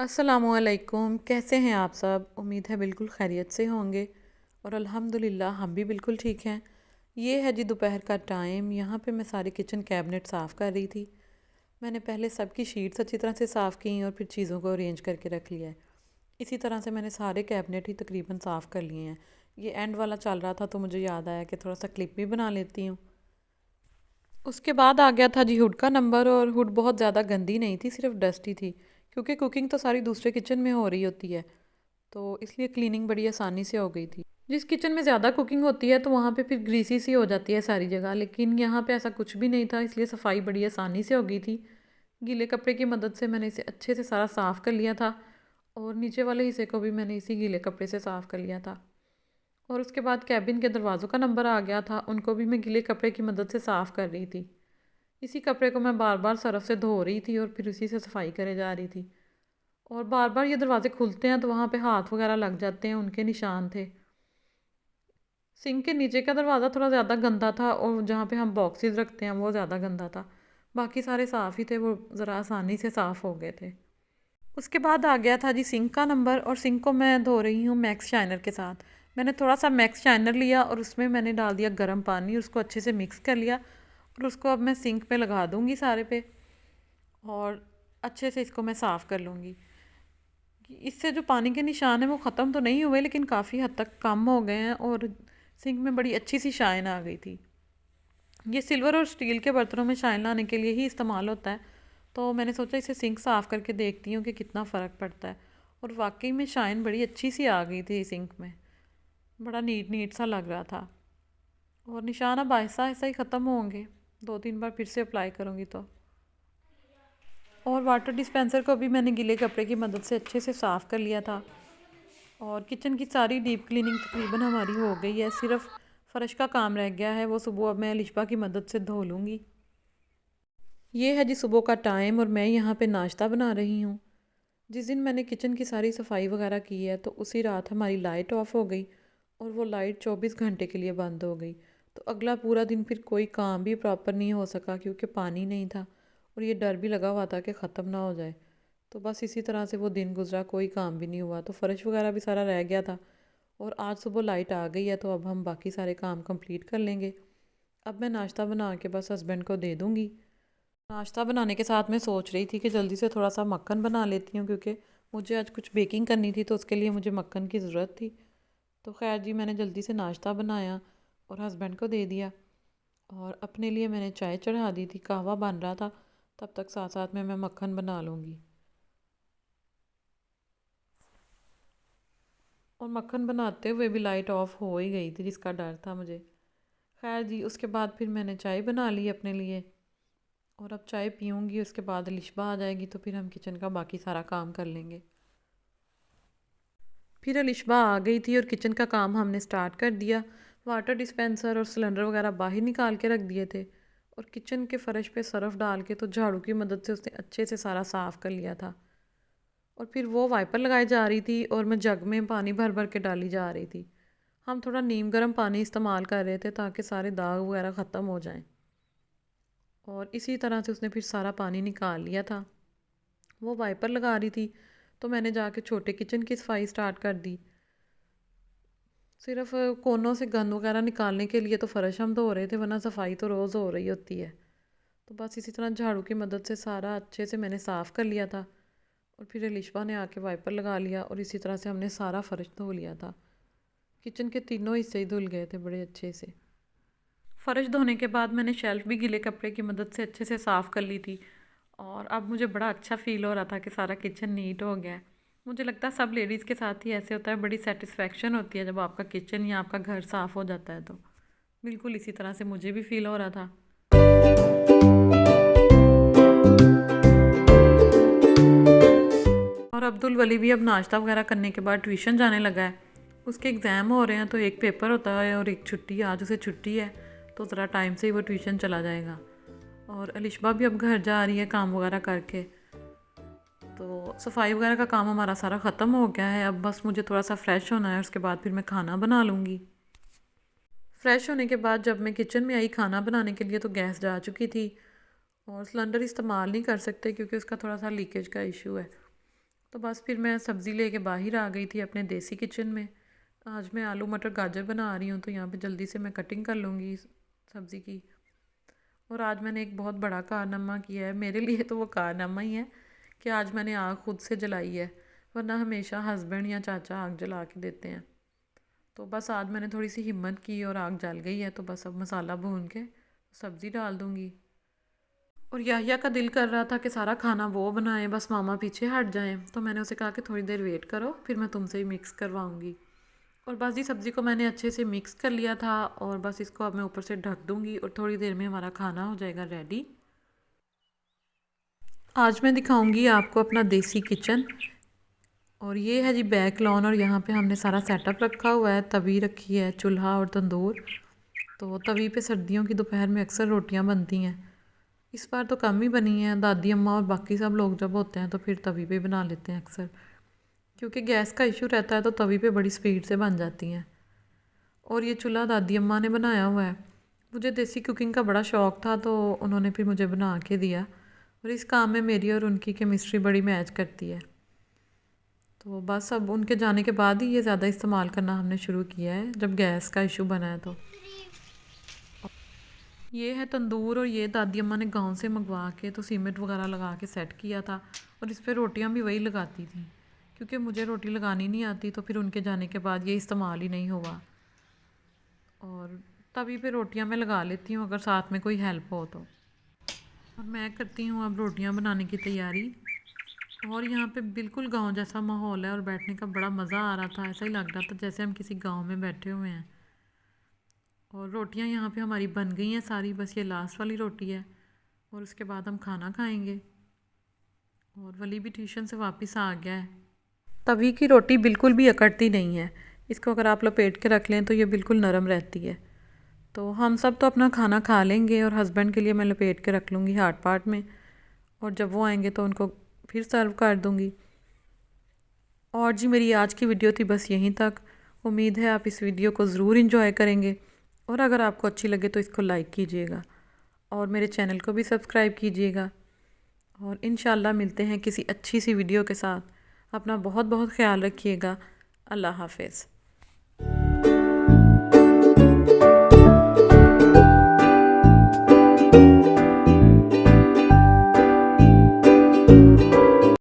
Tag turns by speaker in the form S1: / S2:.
S1: अस्सलामुअलैकुम। कैसे हैं आप सब? उम्मीद है बिल्कुल खैरियत से होंगे और अल्हम्दुलिल्लाह हम भी बिल्कुल ठीक हैं। ये है जी दोपहर का टाइम। यहाँ पे मैं सारे किचन कैबिनेट साफ़ कर रही थी। मैंने पहले सबकी शीट्स अच्छी तरह से साफ़ की और फिर चीज़ों को अरेंज करके रख लिया है। इसी तरह से मैंने सारे कैबिनेट ही तकरीबन साफ़ कर लिए हैं। ये एंड वाला चल रहा था तो मुझे याद आया कि थोड़ा सा क्लिप भी बना लेती हूँ। उसके बाद आ गया था जी हुड का नंबर, और हुड बहुत ज़्यादा गंदी नहीं थी, सिर्फ डस्टी थी, क्योंकि कुकिंग तो सारी दूसरे किचन में हो रही होती है, तो इसलिए क्लीनिंग बड़ी आसानी से हो गई थी। जिस किचन में ज़्यादा कुकिंग होती है तो वहाँ पे फिर ग्रीसी सी हो जाती है सारी जगह, लेकिन यहाँ पे ऐसा कुछ भी नहीं था, इसलिए सफाई बड़ी आसानी से हो गई थी। गीले कपड़े की मदद से मैंने इसे अच्छे से सारा साफ़ कर लिया था, और नीचे वाले हिस्से को भी मैंने इसी गीले कपड़े से साफ़ कर लिया था। और उसके बाद कैबिन के दरवाज़ों का नंबर आ गया था, उनको भी मैं गीले कपड़े की मदद से साफ़ कर रही थी। इसी कपड़े को मैं बार बार सरफ से धो रही थी और फिर उसी से सफाई करे जा रही थी। और बार बार ये दरवाजे खुलते हैं तो वहाँ पे हाथ वगैरह लग जाते हैं, उनके निशान थे। सिंक के नीचे का दरवाज़ा थोड़ा ज़्यादा गंदा था, और जहाँ पे हम बॉक्सेस रखते हैं वो ज़्यादा गंदा था। बाकी सारे साफ़ ही थे, वो ज़रा आसानी से साफ़ हो गए थे। उसके बाद आ गया था जी सिंक का नंबर, और सिंक को मैं धो रही हूँ मैक्स शाइनर के साथ। मैंने थोड़ा सा मैक्स शाइनर लिया और उसमें मैंने डाल दिया गर्म पानी, उसको अच्छे से मिक्स कर लिया, और उसको अब मैं सिंक पे लगा दूँगी सारे पे, और अच्छे से इसको मैं साफ़ कर लूँगी। इससे जो पानी के निशान हैं वो ख़त्म तो नहीं हुए, लेकिन काफ़ी हद तक कम हो गए हैं, और सिंक में बड़ी अच्छी सी शाइन आ गई थी। ये सिल्वर और स्टील के बर्तनों में शाइन लाने के लिए ही इस्तेमाल होता है, तो मैंने सोचा इसे सिंक साफ़ करके देखती हूँ कि कितना फ़र्क पड़ता है। और वाकई में शाइन बड़ी अच्छी सी आ गई थी सिंक में, बड़ा नीट नीट सा लग रहा था। और निशान अब आहिस्ता आहिस्ता ही ख़त्म होंगे, 2-3 बार फिर से अप्लाई करूँगी तो। और वाटर डिस्पेंसर को भी मैंने गीले कपड़े की मदद से अच्छे से साफ़ कर लिया था। और किचन की सारी डीप क्लीनिंग तकरीबन हमारी हो गई है, सिर्फ फ़र्श का काम रह गया है, वो सुबह अब मैं लिशबा की मदद से धो लूँगी। ये है जी सुबह का टाइम, और मैं यहाँ पे नाश्ता बना रही हूँ। जिस दिन मैंने किचन की सारी सफाई वगैरह की है तो उसी रात हमारी लाइट ऑफ हो गई, और वो लाइट 24 घंटे के लिए बंद हो गई। तो अगला पूरा दिन फिर कोई काम भी प्रॉपर नहीं हो सका, क्योंकि पानी नहीं था, और ये डर भी लगा हुआ था कि ख़त्म ना हो जाए। तो बस इसी तरह से वो दिन गुजरा, कोई काम भी नहीं हुआ, तो फ़र्श वगैरह भी सारा रह गया था। और आज सुबह लाइट आ गई है तो अब हम बाकी सारे काम कंप्लीट कर लेंगे। अब मैं नाश्ता बना के बस हस्बैंड को दे दूँगी। नाश्ता बनाने के साथ मैं सोच रही थी कि जल्दी से थोड़ा सा मक्खन बना लेती हूँ, क्योंकि मुझे आज कुछ बेकिंग करनी थी तो उसके लिए मुझे मक्खन की ज़रूरत थी। तो खैर जी, मैंने जल्दी से नाश्ता बनाया और हस्बैंड को दे दिया, और अपने लिए मैंने चाय चढ़ा दी थी, कहवा बन रहा था, तब तक साथ साथ में मैं मक्खन बना लूँगी। और मक्खन बनाते हुए भी लाइट ऑफ हो ही गई थी, जिसका डर था मुझे। खैर जी, उसके बाद फिर मैंने चाय बना ली अपने लिए, और अब चाय पीऊँगी, उसके बाद लिशबा आ जाएगी तो फिर हम किचन का बाकी सारा काम कर लेंगे। फिर अलिशबा आ गई थी और किचन का काम हमने स्टार्ट कर दिया। वाटर डिस्पेंसर और सिलेंडर वगैरह बाहर निकाल के रख दिए थे, और किचन के फ़र्श पे सरफ़ डाल के तो झाड़ू की मदद से उसने अच्छे से सारा साफ़ कर लिया था। और फिर वो वाइपर लगाई जा रही थी और मैं जग में पानी भर भर के डाली जा रही थी। हम थोड़ा नीम गर्म पानी इस्तेमाल कर रहे थे ताकि सारे दाग वगैरह ख़त्म हो जाएं। और इसी तरह से उसने फिर सारा पानी निकाल लिया था। वो वाइपर लगा रही थी तो मैंने जाके छोटे किचन की सफाई स्टार्ट कर दी। सिर्फ कोनों से गंद वगैरह निकालने के लिए तो फ़र्श हम धो रहे थे, वरना सफाई तो रोज़ हो रही होती है। तो बस इसी तरह झाड़ू की मदद से सारा अच्छे से मैंने साफ़ कर लिया था, और फिर लिशबा ने आके वाइपर लगा लिया, और इसी तरह से हमने सारा फ़र्श धो लिया था। किचन के तीनों हिस्से ही धुल गए थे बड़े अच्छे से। फ़र्श धोने के बाद मैंने शेल्फ़ भी गीले कपड़े की मदद से अच्छे से साफ़ कर ली थी, और अब मुझे बड़ा अच्छा फ़ील हो रहा था कि सारा किचन नीट हो गया है। मुझे लगता है सब लेडीज़ के साथ ही ऐसे होता है, बड़ी सेटिस्फेक्शन होती है जब आपका किचन या आपका घर साफ़ हो जाता है तो। बिल्कुल इसी तरह से मुझे भी फ़ील हो रहा था। और अब्दुल वली भी अब नाश्ता वगैरह करने के बाद ट्यूशन जाने लगा है। उसके एग्ज़ाम हो रहे हैं तो एक पेपर होता है और एक छुट्टी, आज उसे छुट्टी है, तो ज़रा टाइम से ही वो ट्यूशन चला जाएगा। और अलिशबा भी अब घर जा रही है काम वगैरह करके। तो सफाई वगैरह का काम हमारा सारा ख़त्म हो गया है, अब बस मुझे थोड़ा सा फ़्रेश होना है, उसके बाद फिर मैं खाना बना लूँगी। फ़्रेश होने के बाद जब मैं किचन में आई खाना बनाने के लिए तो गैस जा चुकी थी, और सिलेंडर इस्तेमाल नहीं कर सकते क्योंकि उसका थोड़ा सा लीकेज का इशू है। तो बस फिर मैं सब्ज़ी लेके बाहर आ गई थी अपने देसी किचन में। आज मैं आलू मटर गाजर बना रही हूँ, तो यहाँ पे जल्दी से मैं कटिंग कर लूँगी सब्ज़ी की। और आज मैंने एक बहुत बड़ा कारनामा किया है, मेरे लिए तो वो कारनामा ही है कि आज मैंने आग खुद से जलाई है, वरना हमेशा हस्बैंड या चाचा आग जला के देते हैं। तो बस आज मैंने थोड़ी सी हिम्मत की और आग जल गई है, तो बस अब मसाला भून के सब्ज़ी डाल दूँगी। और याहिया का दिल कर रहा था कि सारा खाना वो बनाए, बस मामा पीछे हट जाएं, तो मैंने उसे कहा कि थोड़ी देर वेट करो, फिर मैं तुमसे ही मिक्स करवाऊँगी। और बस जी सब्ज़ी को मैंने अच्छे से मिक्स कर लिया था, और बस इसको अब मैं ऊपर से ढक दूँगी और थोड़ी देर में हमारा खाना हो जाएगा रेडी। आज मैं दिखाऊंगी आपको अपना देसी किचन। और ये है जी बैक लॉन, और यहाँ पे हमने सारा सेटअप रखा हुआ है, तवी रखी है, चूल्हा और तंदूर। तो तवी पे सर्दियों की दोपहर में अक्सर रोटियाँ बनती हैं। इस बार तो कम ही बनी है, दादी अम्मा और बाकी सब लोग जब होते हैं तो फिर तवी पे बना लेते हैं अक्सर, क्योंकि गैस का इशू रहता है तो तवी पे बड़ी स्पीड से बन जाती हैं। और ये चूल्हा दादी अम्मा ने बनाया हुआ है। मुझे देसी कुकिंग का बड़ा शौक़ था, तो उन्होंने फिर मुझे बना के दिया, और इस काम में मेरी और उनकी केमिस्ट्री बड़ी मैच करती है। तो बस अब उनके जाने के बाद ही ये ज़्यादा इस्तेमाल करना हमने शुरू किया है, जब गैस का इशू बना है। तो ये है तंदूर, और ये दादी अम्मा ने गांव से मंगवा के तो सीमेंट वगैरह लगा के सेट किया था, और इस पर रोटियां भी वही लगाती थी, क्योंकि मुझे रोटी लगानी नहीं आती, तो फिर उनके जाने के बाद ये इस्तेमाल ही नहीं हुआ। और तभी पे रोटियां मैं लगा लेती हूँ अगर साथ में कोई हेल्प हो तो। और मैं करती हूँ अब रोटियां बनाने की तैयारी। और यहाँ पे बिल्कुल गांव जैसा माहौल है, और बैठने का बड़ा मज़ा आ रहा था, ऐसा ही लग रहा था जैसे हम किसी गांव में बैठे हुए हैं। और रोटियां यहाँ पे हमारी बन गई हैं सारी, बस ये लास्ट वाली रोटी है, और उसके बाद हम खाना खाएंगे। और वली भी ट्यूशन से वापस आ गया है। तवी की रोटी बिल्कुल भी अकड़ती नहीं है, इसको अगर आप लपेट के रख लें तो ये बिल्कुल नरम रहती है। तो हम सब तो अपना खाना खा लेंगे, और हस्बैंड के लिए मैं लपेट के रख लूँगी हाट पाट में, और जब वो आएंगे तो उनको फिर सर्व कर दूँगी। और जी मेरी आज की वीडियो थी बस यहीं तक। उम्मीद है आप इस वीडियो को ज़रूर इंजॉय करेंगे, और अगर आपको अच्छी लगे तो इसको लाइक कीजिएगा, और मेरे चैनल को भी सब्सक्राइब कीजिएगा। और इंशाल्लाह मिलते हैं किसी अच्छी सी वीडियो के साथ। अपना बहुत बहुत ख्याल रखिएगा। अल्लाह हाफ़िज़।